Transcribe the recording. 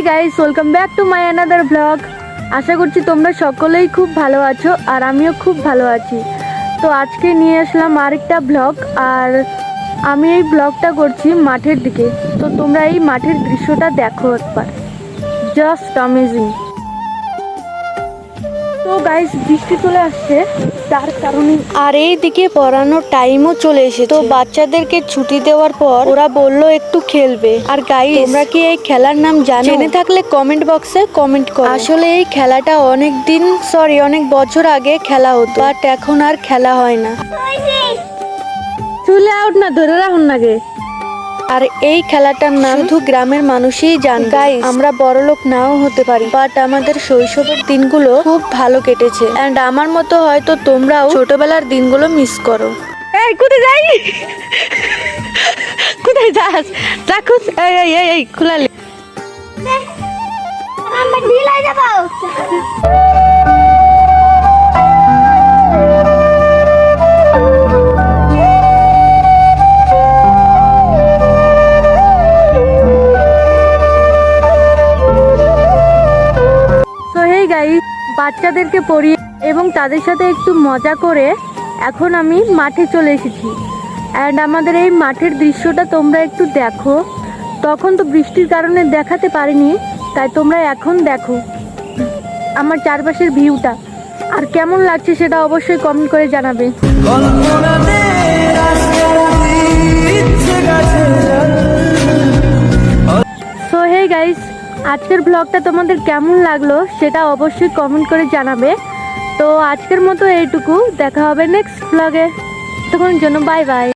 Guys, welcome back to my another blog. আশা করছি তোমরা সকলেই খুব ভালো আছো আর আমিও খুব ভালো আছি। তো আজকে নিয়ে আসলাম আরেকটা ব্লগ, আর আমি এই ব্লগটা করছি মাঠের দিকে। তো তোমরা এই মাঠের দৃশ্যটা দেখো একবার, জাস্ট অ্যামেজিং। তো গাইস, বৃষ্টি চলে আসছে, তার কারণে আর এই দিকে পড়ানোর টাইমও চলে এসেছে। তো বাচ্চাদেরকে ছুটি দেওয়ার পর ওরা বললো একটু খেলবে। আর গাইস, তোমরা কি এই খেলার নাম জানো? জেনে থাকলে কমেন্ট বক্সে কমেন্ট করো। আসলে এই খেলাটা অনেক বছর আগে খেলা হতো, বাট এখন আর খেলা হয় না। চলে আউট না, ধরে রাখুন নাগে। আর এই খেলাটার নাম শুধু গ্রামের মানুষই জানে। গাইস, আমরা বড়লোক নাও হতে পারি, বাট আমাদের শৈশবের দিনগুলো খুব ভালো কেটেছে। এন্ড আমার মতো হয়তো তোমরাও ছোটবেলার দিনগুলো মিস করো। এই কোথায় যাই, কোথায় যাস? চাকুস, এই খুলালে আমরা ঢিলাই যাব। বাচ্চাদেরকে পড়িয়ে এবং তাদের সাথে একটু মজা করে এখন আমি মাঠে চলে এসেছি। অ্যান্ড আমাদের এই মাঠের দৃশ্যটা তোমরা একটু দেখো। তখন তো বৃষ্টির কারণে দেখাতে পারিনি, তাই তোমরা এখন দেখো আমার চারপাশের ভিউটা। আর কেমন লাগছে সেটা অবশ্যই কমেন্ট করে জানাবে। সো হে গাইস, আজকের ব্লগটা তোমাদের কেমন লাগলো সেটা অবশ্যই কমেন্ট করে জানাবে। তো আজকের মতো এইটুকু, দেখা হবে নেক্সট ব্লগে। তখন জন্য বাই বাই।